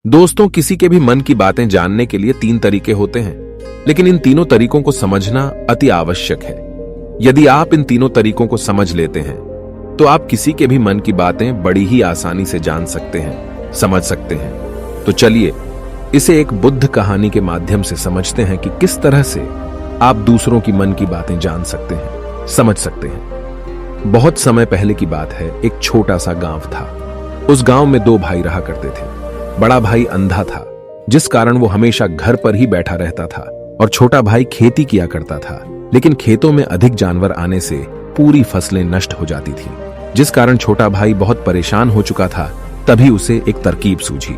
दोस्तों, किसी के भी मन की बातें जानने के लिए 3 तरीके होते हैं, लेकिन इन तीनों तरीकों को समझना अति आवश्यक है। यदि आप इन तीनों तरीकों को समझ लेते हैं, तो आप किसी के भी मन की बातें बड़ी ही आसानी से जान सकते हैं, समझ सकते हैं। तो चलिए इसे एक बुद्ध कहानी के माध्यम से समझते हैं कि किस तरह से आप दूसरों की मन की बातें जान सकते हैं, समझ सकते हैं। बहुत समय पहले की बात है, एक छोटा सा गांव था। उस गांव में 2 भाई रहा करते थे। बड़ा भाई अंधा था, जिस कारण वो हमेशा घर पर ही बैठा रहता था, और छोटा भाई खेती किया करता था, लेकिन खेतों में अधिक जानवर आने से पूरी फसलें नष्ट हो जाती थीं, जिस कारण छोटा भाई बहुत परेशान हो चुका था। तभी उसे एक तरकीब सूझी।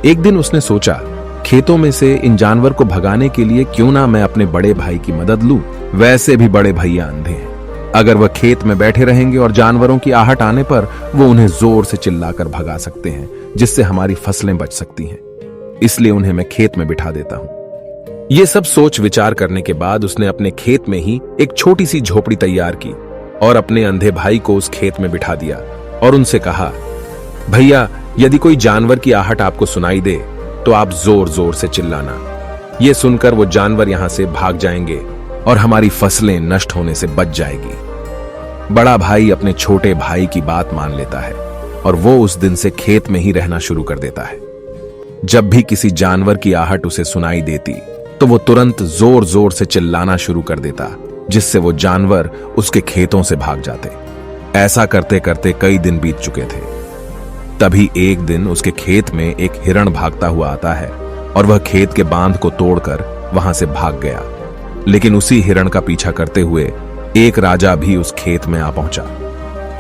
एक दिन उसने सोचा, खेतों में से इन जानवर को भगाने के लिए क्यों ना मैं अपने बड़े भाई की मदद लूं। वैसे भी बड़े भैया अंधे हैं, अगर वह खेत में बैठे रहेंगे और जानवरों की आहट आने पर वो उन्हें जोर से चिल्लाकर भगा सकते हैं, जिससे हमारी फसलें बच सकती हैं। इसलिए उन्हें मैं खेत में बिठा देता हूं। ये सब सोच विचार करने के बाद उसने अपने खेत में ही एक छोटी सी झोपड़ी तैयार की और अपने अंधे भाई को उस खेत में बिठा दिया और उनसे कहा, भैया, यदि कोई जानवर की आहट आपको सुनाई दे तो आप जोर जोर से चिल्लाना। ये सुनकर वो जानवर यहां से भाग जाएंगे और हमारी फसलें नष्ट होने से बच जाएगी। बड़ा भाई अपने छोटे भाई की बात मान लेता है और वो उस दिन से खेत में ही रहना शुरू कर देता है। जब भी किसी जानवर की आहट उसे सुनाई देती तो वो तुरंत जोर जोर से चिल्लाना शुरू कर देता, जिससे वो जानवर उसके खेतों से भाग जाते। ऐसा करते करते कई दिन बीत चुके थे। तभी एक दिन उसके खेत में एक हिरण भागता हुआ आता है और वह खेत के बांध को तोड़कर वहां से भाग गया। लेकिन उसी हिरण का पीछा करते हुए एक राजा भी उस खेत में आ पहुंचा।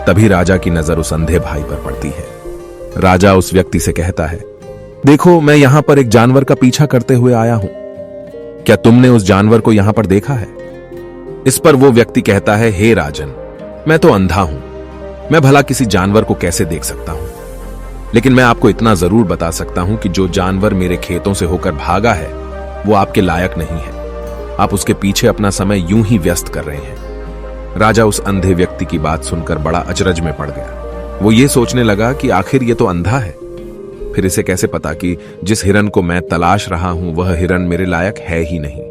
तभी राजा की नजर उस अंधे भाई पर पड़ती है। राजा उस व्यक्ति से कहता है, देखो, मैं यहां पर एक जानवर का पीछा करते हुए आया हूं। क्या तुमने उस जानवर को यहां पर देखा है? इस पर वो व्यक्ति कहता है, हे राजन, मैं तो अंधा हूं, मैं भला किसी जानवर को कैसे देख सकता हूं। लेकिन मैं आपको इतना जरूर बता सकता हूं कि जो जानवर मेरे खेतों से होकर भागा है वो आपके लायक नहीं है। आप उसके पीछे अपना समय यूं ही व्यस्त कर रहे हैं। राजा उस अंधे व्यक्ति की बात सुनकर बड़ा अचरज में पड़ गया। वो ये सोचने लगा कि आखिर ये तो अंधा है, फिर इसे कैसे पता कि जिस हिरन को मैं तलाश रहा हूं वह हिरन मेरे लायक है ही नहीं।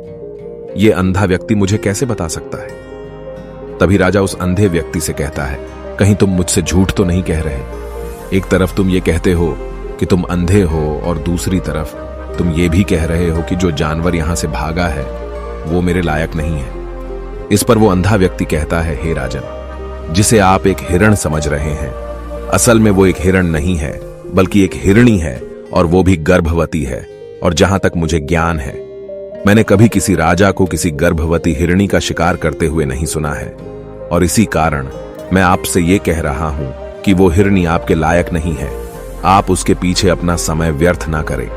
ये अंधा व्यक्ति मुझे कैसे बता सकता है? तभी राजा उस अंधे व्यक्ति से कहता है, कहीं तुम मुझसे झूठ तो नहीं कह रहे? एक तरफ तुम ये कहते हो कि तुम अंधे हो और दूसरी तरफ तुम ये भी कह रहे हो कि जो जानवर यहां से भागा है वो मेरे लायक नहीं है। इस पर वो अंधा व्यक्ति कहता है, हे राजन, जिसे आप एक हिरण समझ रहे हैं, असल में वो एक हिरण नहीं है, बल्कि एक हिरणी है, और वो भी गर्भवती है। और जहां तक मुझे ज्ञान है, मैंने कभी किसी राजा को किसी गर्भवती हिरणी का शिकार करते हुए नहीं सुना है। और इसी कारण मैं आपसे ये कह रहा हूं कि वो हिरणी आपके लायक नहीं है। आप उसके पीछे अपना समय व्यर्थ ना करें।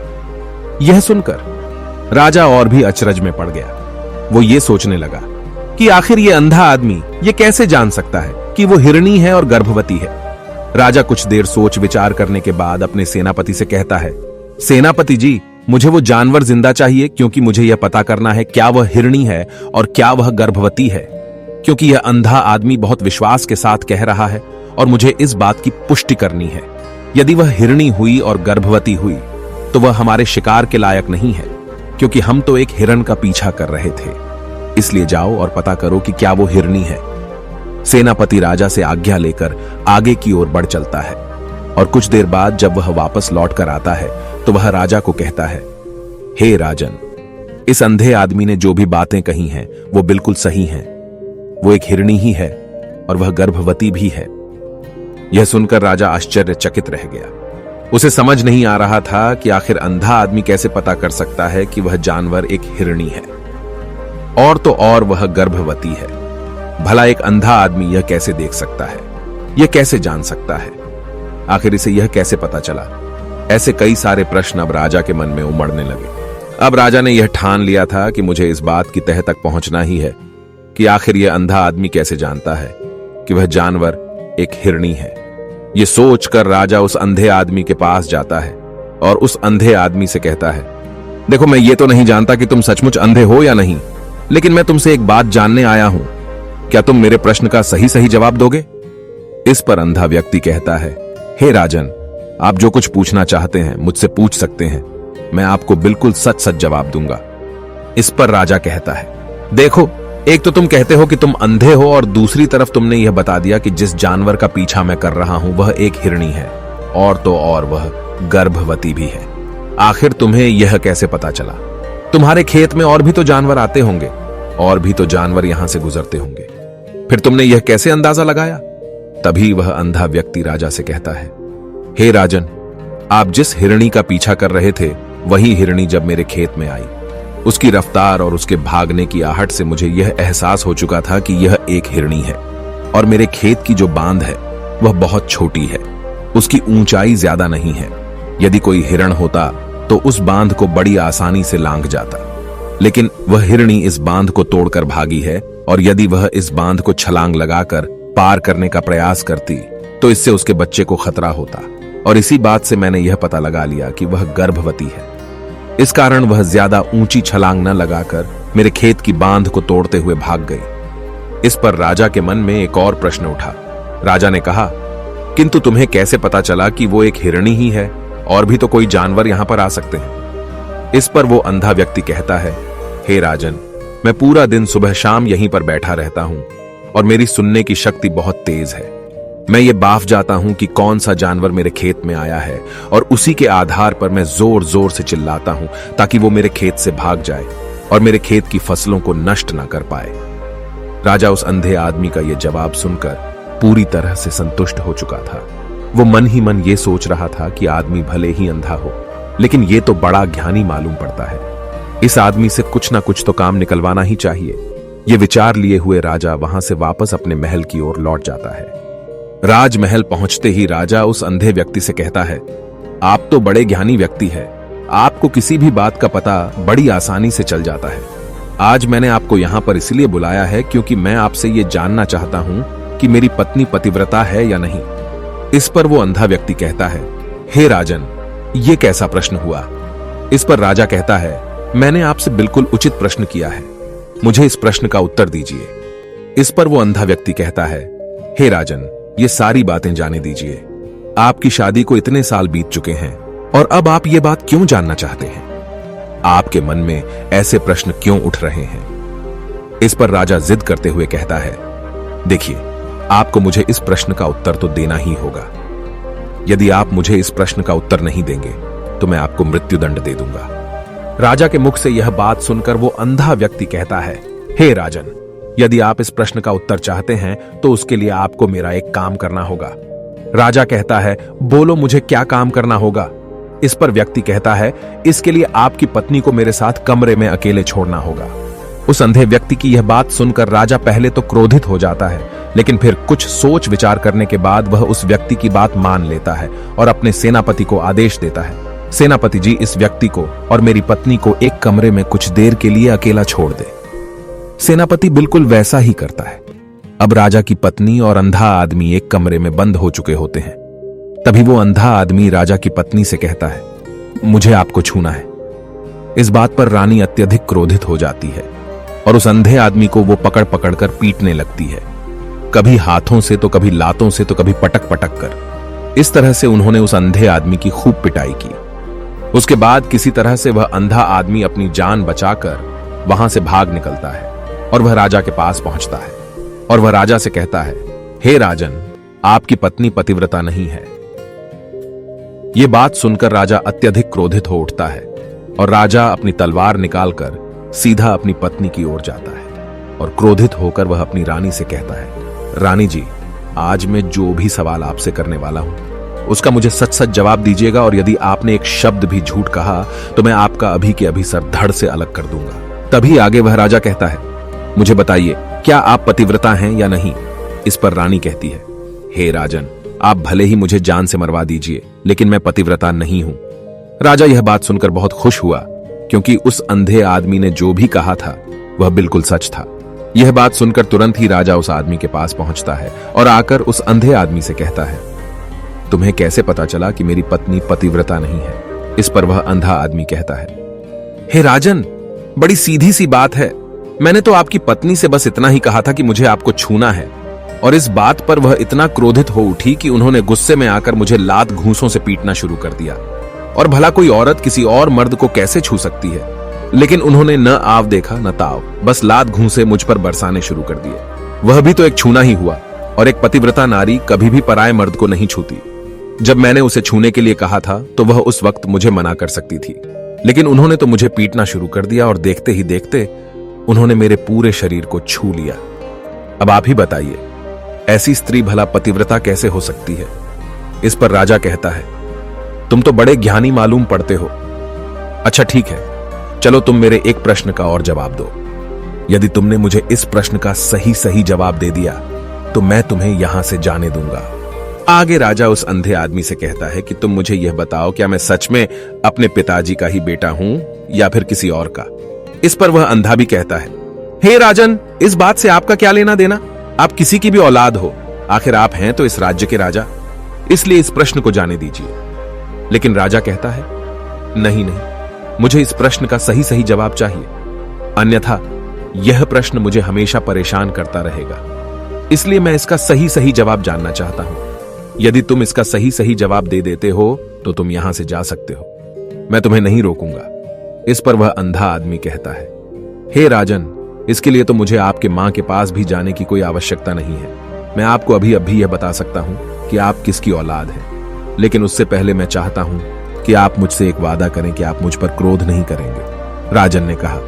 यह सुनकर राजा और भी अचरज में पड़ गया। वो ये सोचने लगा कि आखिर ये अंधा आदमी ये कैसे जान सकता है कि वो हिरणी है और गर्भवती है। राजा कुछ देर सोच विचार करने के बाद अपने सेनापति से कहता है, सेनापति जी, मुझे वो जानवर जिंदा चाहिए, क्योंकि मुझे यह पता करना है क्या वह हिरणी है और क्या वह गर्भवती है। क्योंकि यह अंधा आदमी बहुत विश्वास के साथ कह रहा है और मुझे इस बात की पुष्टि करनी है। यदि वह हिरणी हुई और गर्भवती हुई तो वह हमारे शिकार के लायक नहीं है, क्योंकि हम तो एक हिरण का पीछा कर रहे थे। इसलिए जाओ और पता करो कि क्या वो हिरणी है। सेनापति राजा से आज्ञा लेकर आगे की ओर बढ़ चलता है, और कुछ देर बाद जब वह वापस लौट कर आता है तो वह राजा को कहता है, हे राजन, इस अंधे आदमी ने जो भी बातें कही हैं वो बिल्कुल सही हैं। वो एक हिरणी ही है और वह गर्भवती भी है। यह सुनकर राजा आश्चर्यचकित रह गया। उसे समझ नहीं आ रहा था कि आखिर अंधा आदमी कैसे पता कर सकता है कि वह जानवर एक हिरणी है, और तो और वह गर्भवती है। भला एक अंधा आदमी यह कैसे देख सकता है? यह कैसे जान सकता है? आखिर इसे यह कैसे पता चला? ऐसे कई सारे प्रश्न अब राजा के मन में उमड़ने लगे। अब राजा ने यह ठान लिया था कि मुझे इस बात की तह तक पहुंचना ही है कि आखिर यह अंधा आदमी कैसे जानता है कि वह जानवर एक हिरणी है। यह सोचकर राजा उस अंधे आदमी के पास जाता है और उस अंधे आदमी से कहता है, देखो, मैं ये तो नहीं जानता कि तुम सचमुच अंधे हो या नहीं, लेकिन मैं तुमसे एक बात जानने आया हूं। क्या तुम मेरे प्रश्न का सही सही जवाब दोगे? इस पर अंधा व्यक्ति कहता है, हे राजन, आप जो कुछ पूछना चाहते हैं मुझसे पूछ सकते हैं, मैं आपको बिल्कुल सच सच जवाब दूंगा। इस पर राजा कहता है, देखो, एक तो तुम कहते हो कि तुम अंधे हो और दूसरी तरफ तुमने यह बता दिया कि जिस जानवर का पीछा मैं कर रहा हूं वह एक हिरणी है, और तो और वह गर्भवती भी है। आखिर तुम्हें यह कैसे पता चला? तुम्हारे खेत में और भी तो जानवर आते होंगे, और भी तो जानवर यहां से गुजरते होंगे, फिर तुमने यह कैसे अंदाजा लगाया? तभी वह अंधा व्यक्ति राजा से कहता है, हे राजन, आप जिस हिरणी का पीछा कर रहे थे वही हिरणी जब मेरे खेत में आई, उसकी रफ्तार और उसके भागने की आहट से मुझे यह एहसास हो चुका था कि यह एक हिरणी है, और मेरे खेत की जो बांध है वह बहुत छोटी है, उसकी ऊंचाई ज्यादा नहीं है। यदि कोई हिरण होता तो उस बांध को बड़ी आसानी से लांघ जाता, लेकिन वह हिरणी इस बांध को तोड़कर भागी है, और यदि वह इस बांध को छलांग लगाकर पार करने का प्रयास करती तो इससे उसके बच्चे को खतरा होता, और इसी बात से मैंने यह पता लगा लिया कि वह गर्भवती है। इस कारण वह ज्यादा ऊंची छलांग न लगाकर मेरे खेत की बांध को तोड़ते हुए भाग गई। इस पर राजा के मन में एक और प्रश्न उठा। राजा ने कहा, किंतु तुम्हें कैसे पता चला कि वो एक हिरणी ही है? और भी तो कोई जानवर यहां पर आ सकते हैं। इस पर वो अंधा व्यक्ति कहता है, हे राजन, मैं पूरा दिन सुबह शाम यहीं पर बैठा रहता हूं, और मेरी सुनने की शक्ति बहुत तेज है। मैं ये बाफ जाता हूं कि कौन सा जानवर मेरे खेत में आया है, और उसी के आधार पर मैं जोर जोर से चिल्लाता हूं ताकि वो मेरे खेत से भाग जाए और मेरे खेत की फसलों को नष्ट ना कर पाए। राजा उस अंधे आदमी का यह जवाब सुनकर पूरी तरह से संतुष्ट हो चुका था। वो मन ही मन ये सोच रहा था कि आदमी भले ही अंधा हो, लेकिन ये तो बड़ा ज्ञानी मालूम पड़ता है। इस आदमी से कुछ ना कुछ तो काम निकलवाना ही चाहिए। ये विचार लिए हुए राजा वहां से वापस अपने महल की ओर लौट जाता है। राजमहल पहुंचते ही राजा उस अंधे व्यक्ति से कहता है, आप तो बड़े ज्ञानी व्यक्ति हैं, आपको किसी भी बात का पता बड़ी आसानी से चल जाता है। आज मैंने आपको यहां पर इसलिए बुलाया है क्योंकि मैं आपसे ये जानना चाहता हूं कि मेरी पत्नी पतिव्रता है या नहीं। इस पर वो अंधा व्यक्ति कहता है, हे राजन, ये कैसा प्रश्न हुआ? इस पर राजा कहता है, मैंने आपसे बिल्कुल उचित प्रश्न किया है, मुझे इस प्रश्न का उत्तर दीजिए। इस पर वो अंधा व्यक्ति कहता है, हे राजन, ये सारी बातें जाने दीजिए। आपकी शादी को इतने साल बीत चुके हैं, और अब आप ये बात क्यों जानना चाहते हैं? आपके मन में ऐसे प्रश्न क्यों उठ रहे हैं? इस पर राजा जिद करते हुए कहता है, देखिए, आपको मुझे इस प्रश्न का उत्तर तो देना ही होगा। यदि आप मुझे इस प्रश्न का उत्तर नहीं देंगे तो मैं आपको मृत्युदंड दे दूंगा। राजा के मुख से यह बात सुनकर वो अंधा व्यक्ति कहता है, हे राजन, यदि आप इस प्रश्न का उत्तर चाहते हैं तो उसके लिए आपको मेरा एक काम करना होगा। राजा कहता है, बोलो, मुझे क्या काम करना होगा? इस पर व्यक्ति कहता है, इसके लिए आपकी पत्नी को मेरे साथ कमरे में अकेले छोड़ना होगा। उस अंधे व्यक्ति की यह बात सुनकर राजा पहले तो क्रोधित हो जाता है, लेकिन फिर कुछ सोच विचार करने के बाद वह उस व्यक्ति की बात मान लेता है और अपने सेनापति को आदेश देता है, सेनापति जी, इस व्यक्ति को और मेरी पत्नी को एक कमरे में कुछ देर के लिए अकेला छोड़ दे। सेनापति बिल्कुल वैसा ही करता है। अब राजा की पत्नी और अंधा आदमी एक कमरे में बंद हो चुके होते हैं। तभी वो अंधा आदमी राजा की पत्नी से कहता है, मुझे आपको छूना है। इस बात पर रानी अत्यधिक क्रोधित हो जाती है और उस अंधे आदमी को वो पकड़ पकड़ कर पीटने लगती है, कभी हाथों से तो कभी लातों से तो कभी पटक पटक कर। इस तरह से उन्होंने उस अंधे आदमी की खूब पिटाई की। उसके बाद किसी तरह से वह अंधा आदमी अपनी जान बचाकर वहां से भाग निकलता है और वह राजा के पास पहुंचता है और वह राजा से कहता है, हे राजन, आपकी पत्नी पतिव्रता नहीं है। यह बात सुनकर राजा अत्यधिक क्रोधित हो उठता है और राजा अपनी तलवार निकालकर सीधा अपनी पत्नी की ओर जाता है और क्रोधित होकर वह अपनी रानी से कहता है, रानी जी, आज मैं जो भी सवाल आपसे करने वाला हूं उसका मुझे सच सच जवाब दीजिएगा, और यदि आपने एक शब्द भी झूठ कहा तो मैं आपका अभी के अभी सर धड़ से अलग कर दूंगा। तभी आगे वह राजा कहता है, मुझे बताइए, क्या आप पतिव्रता हैं या नहीं? इस पर रानी कहती है, हे राजन, आप भले ही मुझे जान से मरवा दीजिए, लेकिन मैं पतिव्रता नहीं हूं। राजा यह बात सुनकर बहुत खुश हुआ, क्योंकि उस अंधे आदमी ने जो भी कहा था वह बिल्कुल सच था। यह बात सुनकर तुरंत ही राजा उस आदमी के पास पहुंचता है और आकर उस अंधे आदमी से कहता है, तुम्हें कैसे पता चला कि मेरी पत्नी पतिव्रता नहीं है? इस पर वह अंधा आदमी कहता है, हे राजन, बड़ी सीधी सी बात है, मैंने तो आपकी पत्नी से बस इतना ही कहा था कि मुझे आपको छूना है, और इस बात पर वह इतना क्रोधित हो उठी कि उन्होंने गुस्से में आकर मुझे लात घूंसों से पीटना शुरू कर दिया। और भला कोई औरत किसी और मर्द को कैसे छू सकती है, लेकिन उन्होंने न आव देखा न ताव, बस लात घूंसे मुझ पर बरसाने शुरू कर दिए। वह भी तो एक छूना ही हुआ, और एक पतिव्रता नारी कभी भी पराये मर्द को नहीं छूती। जब मैंने उसे छूने के लिए कहा था तो वह उस वक्त मुझे मना कर सकती थी, लेकिन उन्होंने तो मुझे पीटना शुरू कर दिया और देखते ही देखते उन्होंने मेरे पूरे शरीर को छू लिया। अब आप ही बताइए, ऐसी स्त्री भला पतिव्रता कैसे हो सकती है? इस पर राजा कहता है, तुम तो बड़े ज्ञानी मालूम पड़ते हो। अच्छा ठीक है, चलो तुम मेरे एक प्रश्न का और जवाब दो। यदि तुमने मुझे इस प्रश्न का सही सही जवाब दे दिया तो मैं तुम्हें यहां से जाने दूंगा। आगे राजा उस अंधे आदमी से कहता है कि तुम मुझे यह बताओ, क्या मैं सच में अपने पिताजी का ही बेटा हूं या फिर किसी और का? इस पर वह अंधा भी कहता है, हे राजन, इस बात से आपका क्या लेना देना? आप किसी की भी औलाद हो, आखिर आप हैं तो इस राज्य के राजा, इसलिए इस प्रश्न को जाने दीजिए। लेकिन राजा कहता है, नहीं नहीं, मुझे इस प्रश्न का सही सही जवाब चाहिए, अन्यथा यह प्रश्न मुझे हमेशा परेशान करता रहेगा। इसलिए मैं इसका सही सही जवाब जानना चाहता हूं। यदि तुम इसका सही सही जवाब दे देते हो तो तुम यहां से जा सकते हो, मैं तुम्हें नहीं रोकूंगा। इस पर वह अंधा आदमी कहता है, हे राजन, इसके लिए तो मुझे आपके मां के पास भी जाने की कोई आवश्यकता नहीं है। मैं आपको अभी अभी यह बता सकता हूं कि आप किसकी औलाद हैं, लेकिन उससे पहले मैं चाहता हूं कि आप मुझसे एक वादा करें कि आप मुझ पर क्रोध नहीं करेंगे। राजन ने कहा,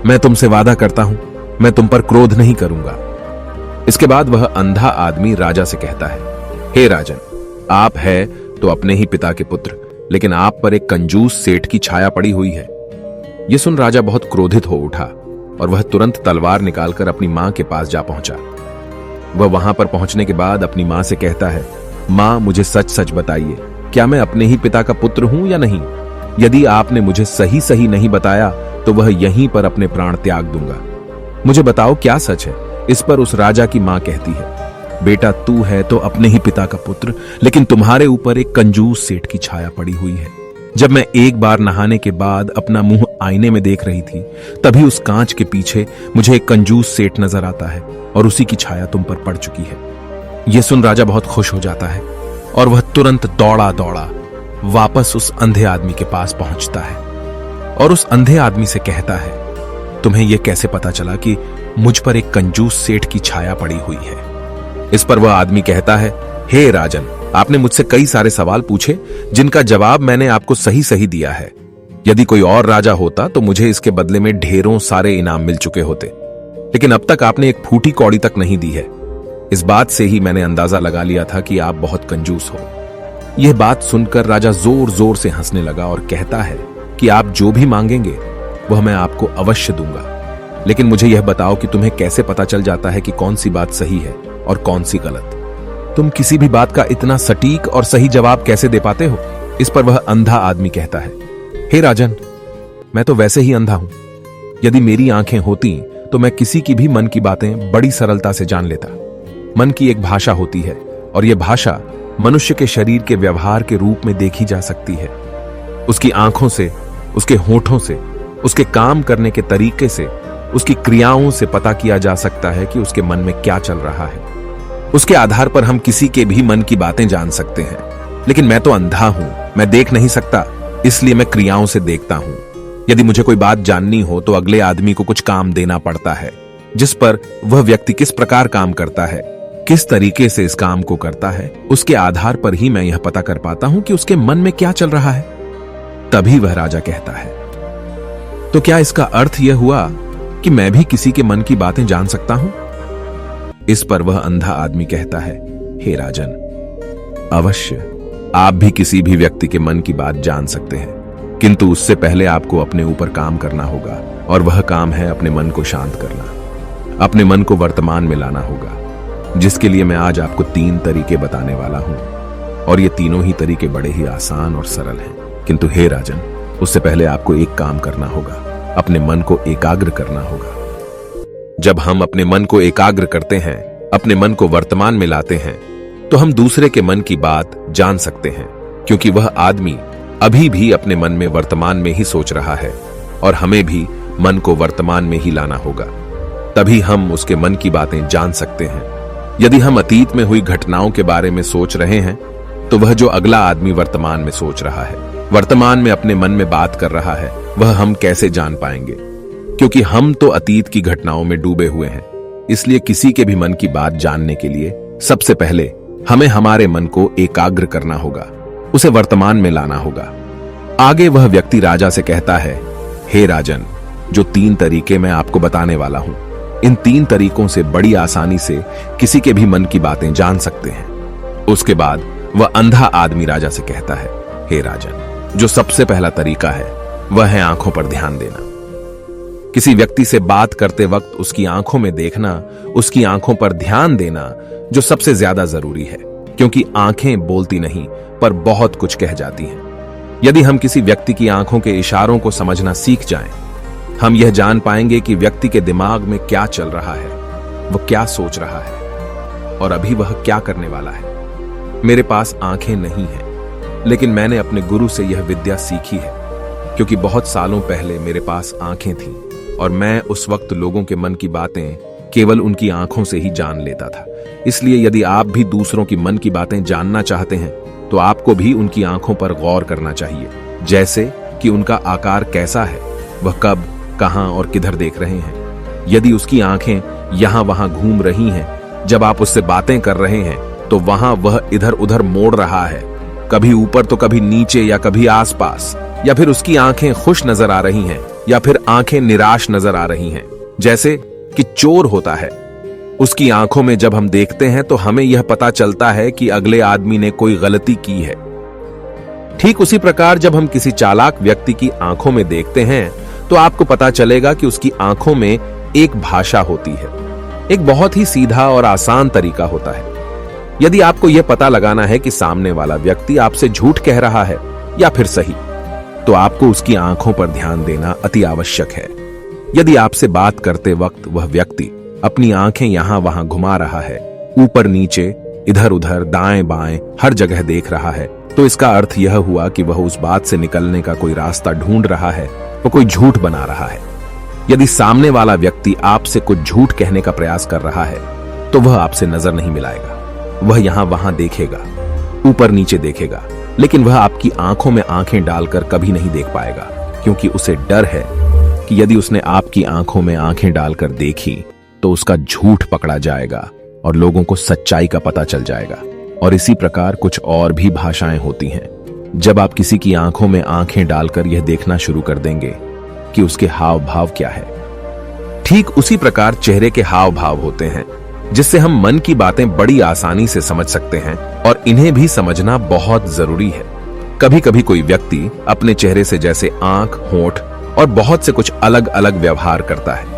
मैं तुमसे वादा करता हूं, मैं तुम पर क्रोध नहीं करूंगा। इसके बाद वह अंधा आदमी राजा से कहता है, हे राजन, आप है तो अपने ही पिता के पुत्र, लेकिन आप पर एक कंजूस सेठ की छाया पड़ी हुई है। यह सुन राजा बहुत क्रोधित हो उठा और वह तुरंत तलवार निकालकर अपनी मां के पास जा पहुंचा। वह वहां पर पहुंचने के बाद अपनी मां से कहता है, मां, मुझे सच सच बताइए, क्या मैं अपने ही पिता का पुत्र हूं या नहीं? यदि आपने मुझे सही सही नहीं बताया तो वह यहीं पर अपने प्राण त्याग दूंगा। मुझे बताओ क्या सच है? इस पर उस राजा की मां कहती है, बेटा, तू है तो अपने ही पिता का पुत्र, लेकिन तुम्हारे ऊपर एक कंजूस सेठ की छाया पड़ी हुई है। जब मैं एक बार नहाने के बाद अपना मुंह आईने में देख रही थी, तभी उस कांच के पीछे मुझे एक कंजूस सेठ नजर आता है और उसी की छाया तुम पर पड़ चुकी है। यह सुन राजा बहुत खुश हो जाता है और वह तुरंत दौड़ा दौड़ा वापस उस अंधे आदमी के पास पहुंचता है और उस अंधे आदमी से कहता है, तुम्हें यह कैसे पता चला कि मुझ पर एक कंजूस सेठ की छाया पड़ी हुई है? इस पर वह आदमी कहता है, हे राजन, आपने मुझसे कई सारे सवाल पूछे जिनका जवाब मैंने आपको सही सही दिया है। यदि कोई और राजा होता तो मुझे इसके बदले में ढेरों सारे इनाम मिल चुके होते, लेकिन अब तक आपने एक फूटी कौड़ी तक नहीं दी है। इस बात से ही मैंने अंदाजा लगा लिया था कि आप बहुत कंजूस हो। यह बात सुनकर राजा जोर जोर से हंसने लगा और कहता है कि आप जो भी मांगेंगे वह मैं आपको अवश्य दूंगा, लेकिन मुझे यह बताओ कि तुम्हें कैसे पता चल जाता है कि कौन सी बात सही है और कौन सी गलत? तुम किसी भी बात का इतना सटीक और सही जवाब कैसे दे पाते हो? इस पर वह अंधा आदमी कहता है, हे राजन, मैं तो वैसे ही अंधा हूं। यदि मेरी आंखें होती तो मैं किसी की भी मन की बातें बड़ी सरलता से जान लेता। मन की एक भाषा होती है और यह भाषा मनुष्य के शरीर के व्यवहार के रूप में देखी जा सकती है। उसकी आंखों से, उसके होठों से, उसके काम करने के तरीके से, उसकी क्रियाओं से पता किया जा सकता है कि उसके मन में क्या चल रहा है। उसके आधार पर हम किसी के भी मन की बातें जान सकते हैं, लेकिन मैं तो अंधा हूं, मैं देख नहीं सकता, इसलिए मैं क्रियाओं से देखता हूं। यदि मुझे कोई बात जाननी हो तो अगले आदमी को कुछ काम देना पड़ता है, जिस पर वह व्यक्ति किस प्रकार काम करता है, किस तरीके से इस काम को करता है, उसके आधार पर ही मैं यह पता कर पाता हूं कि उसके मन में क्या चल रहा है। तभी वह राजा कहता है, तो क्या इसका अर्थ यह हुआ कि मैं भी किसी के मन की बातें जान सकता हूं? इस पर वह अंधा आदमी कहता है, हे राजन, अवश्य आप भी किसी भी व्यक्ति के मन की बात जान सकते हैं, किंतु उससे पहले आपको अपने ऊपर काम करना होगा, और वह काम है अपने मन को शांत करना, अपने मन को वर्तमान में लाना होगा, जिसके लिए मैं आज आपको 3 तरीके बताने वाला हूं। और ये तीनों ही तरीके बड़े ही आसान और सरल हैं, किंतु हे राजन, उससे पहले आपको एक काम करना होगा, अपने मन को एकाग्र करना होगा। जब हम अपने मन को एकाग्र करते हैं, अपने मन को वर्तमान में लाते हैं, तो हम दूसरे के मन की बात जान सकते हैं, क्योंकि वह आदमी अभी भी अपने मन में वर्तमान में ही सोच रहा है, और हमें भी मन को वर्तमान में ही लाना होगा, तभी हम उसके मन की बातें जान सकते हैं। यदि हम अतीत में हुई घटनाओं के बारे में सोच रहे हैं तो वह जो अगला आदमी वर्तमान में सोच रहा है, वर्तमान में अपने मन में बात कर रहा है, वह हम कैसे जान पाएंगे? क्योंकि हम तो अतीत की घटनाओं में डूबे हुए हैं। इसलिए किसी के भी मन की बात जानने के लिए सबसे पहले हमें हमारे मन को एकाग्र करना होगा, उसे वर्तमान में लाना होगा। आगे वह व्यक्ति राजा से कहता है, हे राजन, जो 3 तरीके मैं आपको बताने वाला हूं, इन 3 तरीकों से बड़ी आसानी से किसी के भी मन की बातें जान सकते हैं। उसके बाद वह अंधा आदमी राजा से कहता है, हे राजन, जो सबसे पहला तरीका है वह है आंखों पर ध्यान देना। किसी व्यक्ति से बात करते वक्त उसकी आंखों में देखना, उसकी आंखों पर ध्यान देना जो सबसे ज्यादा जरूरी है, क्योंकि आंखें बोलती नहीं पर बहुत कुछ कह जाती हैं। यदि हम किसी व्यक्ति की आंखों के इशारों को समझना सीख जाएं, हम यह जान पाएंगे कि व्यक्ति के दिमाग में क्या चल रहा है, वह क्या सोच रहा है और अभी वह क्या करने वाला है। मेरे पास आंखें नहीं हैं, लेकिन मैंने अपने गुरु से यह विद्या सीखी है, क्योंकि बहुत सालों पहले मेरे पास आंखें थीं और मैं उस वक्त लोगों के मन की बातें केवल उनकी आंखों से ही जान लेता था। इसलिए यदि आप भी दूसरों की मन की बातें जानना चाहते हैं तो आपको भी उनकी आंखों पर गौर करना चाहिए, जैसे कि उनका आकार कैसा है, वह कब, कहां और किधर देख रहे हैं। यदि उसकी आंखें यहां वहां घूम रही हैं, जब आप उससे बातें कर रहे हैं तो वहां वह इधर उधर मोड़ रहा है, कभी ऊपर तो कभी नीचे या कभी आसपास, या फिर उसकी आंखें खुश नजर आ रही हैं या फिर आंखें निराश नजर आ रही हैं, जैसे कि चोर होता है। उसकी आंखों में जब हम देखते हैं तो हमें यह पता चलता है कि अगले आदमी ने कोई गलती की है। ठीक उसी प्रकार जब हम किसी चालाक व्यक्ति की आंखों में देखते हैं तो आपको पता चलेगा कि उसकी आंखों में एक भाषा होती है। एक बहुत ही सीधा और आसान तरीका होता है। यदि आपको यह पता लगाना है कि सामने वाला व्यक्ति आपसे झूठ कह रहा है या फिर सही, तो आपको उसकी आंखों पर ध्यान देना अति आवश्यक है। यदि आपसे बात करते वक्त वह व्यक्ति अपनी आंखें यहां वहां घुमा रहा है, ऊपर नीचे, इधर उधर, दाएं बाएं, हर जगह देख रहा है, तो इसका अर्थ यह हुआ कि वह उस बात से निकलने का कोई रास्ता ढूंढ रहा है, वह कोई झूठ बना रहा है। यदि सामने वाला व्यक्ति आपसे कुछ झूठ कहने का प्रयास कर रहा है तो वह आपसे नजर नहीं मिलाएगा। वह यहां वहां देखेगा, ऊपर नीचे देखेगा, लेकिन वह आपकी आंखों में आंखें डालकर कभी नहीं देख पाएगा, क्योंकि उसे डर है कि यदि उसने आपकी आंखों में आंखें डालकर देखी तो उसका झूठ पकड़ा जाएगा और लोगों को सच्चाई का पता चल जाएगा। और इसी प्रकार कुछ और भी भाषाएं होती हैं। जब आप किसी की आंखों में आंखें डालकर यह देखना शुरू कर देंगे कि उसके हाव भाव क्या है, ठीक उसी प्रकार चेहरे के हाव भाव होते हैं, जिससे हम मन की बातें बड़ी आसानी से समझ सकते हैं और इन्हें भी समझना बहुत जरूरी है। कभी कभी कोई व्यक्ति अपने चेहरे से जैसे आंख, होंठ और बहुत से कुछ अलग अलग व्यवहार करता है।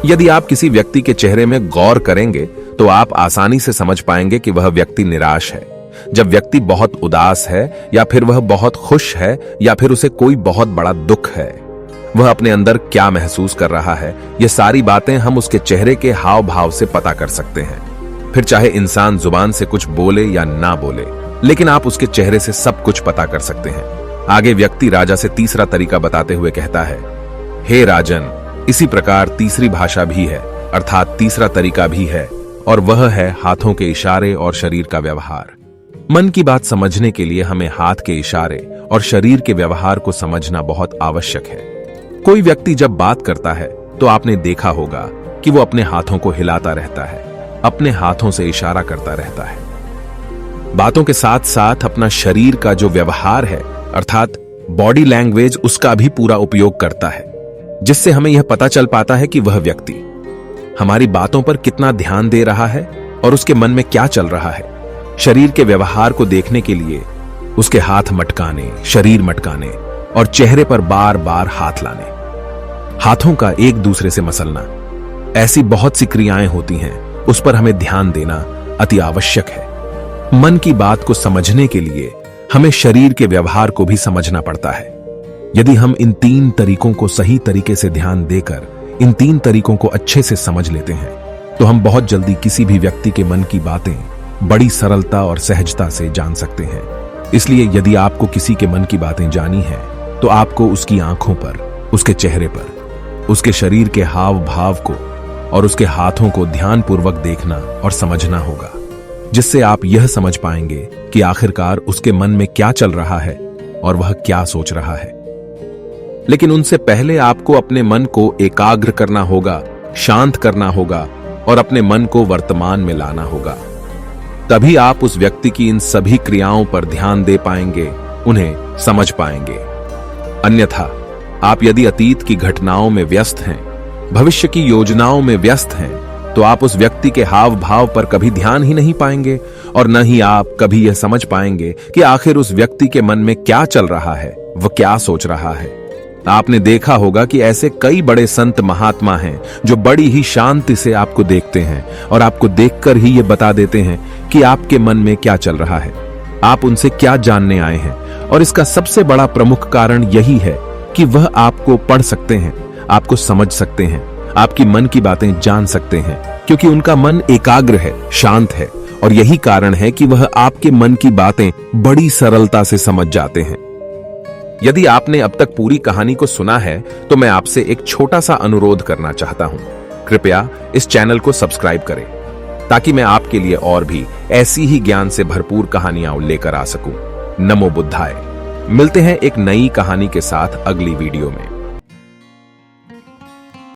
यदि आप किसी व्यक्ति के चेहरे में गौर करेंगे तो आप आसानी से समझ पाएंगे कि वह व्यक्ति निराश है, जब व्यक्ति बहुत उदास है, या फिर वह बहुत खुश है, या फिर उसे कोई बहुत बड़ा दुख है। वह अपने अंदर क्या महसूस कर रहा है, ये सारी बातें हम उसके चेहरे के हाव भाव से पता कर सकते हैं। फिर चाहे इंसान जुबान से कुछ बोले या ना बोले, लेकिन आप उसके चेहरे से सब कुछ पता कर सकते हैं। आगे व्यक्ति राजा से तीसरा तरीका बताते हुए कहता है, हे राजन, इसी प्रकार तीसरी भाषा भी है, अर्थात तीसरा तरीका भी है, और वह है हाथों के इशारे और शरीर का व्यवहार। मन की बात समझने के लिए हमें हाथ के इशारे और शरीर के व्यवहार को समझना बहुत आवश्यक है। कोई व्यक्ति जब बात करता है तो आपने देखा होगा कि वो अपने हाथों को हिलाता रहता है, अपने हाथों से इशारा करता रहता है। बातों के साथ साथ अपना शरीर का जो व्यवहार है, अर्थात बॉडी लैंग्वेज, उसका भी पूरा उपयोग करता है, जिससे हमें यह पता चल पाता है कि वह व्यक्ति हमारी बातों पर कितना ध्यान दे रहा है और उसके मन में क्या चल रहा है। शरीर के व्यवहार को देखने के लिए उसके हाथ मटकाने, शरीर मटकाने और चेहरे पर बार बार हाथ लाने, हाथों का एक दूसरे से मसलना, ऐसी बहुत सी क्रियाएं होती हैं, उस पर हमें ध्यान देना अति आवश्यक है। मन की बात को समझने के लिए हमें शरीर के व्यवहार को भी समझना पड़ता है। यदि हम इन 3 तरीकों को सही तरीके से ध्यान देकर इन 3 तरीकों को अच्छे से समझ लेते हैं तो हम बहुत जल्दी किसी भी व्यक्ति के मन की बातें बड़ी सरलता और सहजता से जान सकते हैं। इसलिए यदि आपको किसी के मन की बातें जानी है तो आपको उसकी आंखों पर, उसके चेहरे पर, उसके शरीर के हाव भाव को और उसके हाथों को ध्यानपूर्वक देखना और समझना होगा, जिससे आप यह समझ पाएंगे कि आखिरकार उसके मन में क्या चल रहा है और वह क्या सोच रहा है। लेकिन उनसे पहले आपको अपने मन को एकाग्र करना होगा, शांत करना होगा और अपने मन को वर्तमान में लाना होगा। तभी आप उस व्यक्ति की इन सभी क्रियाओं पर ध्यान दे पाएंगे, उन्हें समझ पाएंगे। अन्यथा आप यदि अतीत की घटनाओं में व्यस्त हैं, भविष्य की योजनाओं में व्यस्त हैं, तो आप उस व्यक्ति के हाव भाव पर कभी ध्यान ही नहीं पाएंगे और न ही आप कभी यह समझ पाएंगे कि आखिर उस व्यक्ति के मन में क्या चल रहा है, वह क्या सोच रहा है। आपने देखा होगा कि ऐसे कई बड़े संत महात्मा हैं जो बड़ी ही शांति से आपको देखते हैं और आपको देखकर ही ये बता देते हैं कि आपके मन में क्या चल रहा है, आप उनसे क्या जानने आए हैं। और इसका सबसे बड़ा प्रमुख कारण यही है कि वह आपको पढ़ सकते हैं, आपको समझ सकते हैं, आपकी मन की बातें जान सकते हैं, क्योंकि उनका मन एकाग्र है, शांत है। और यही कारण है कि वह आपके मन की बातें बड़ी सरलता से समझ जाते हैं। यदि आपने अब तक पूरी कहानी को सुना है तो मैं आपसे एक छोटा सा अनुरोध करना चाहता हूं। कृपया इस चैनल को सब्सक्राइब करें ताकि मैं आपके लिए और भी ऐसी ही ज्ञान से भरपूर कहानियां लेकर आ सकूं। नमो बुद्धाय। मिलते हैं एक नई कहानी के साथ अगली वीडियो में।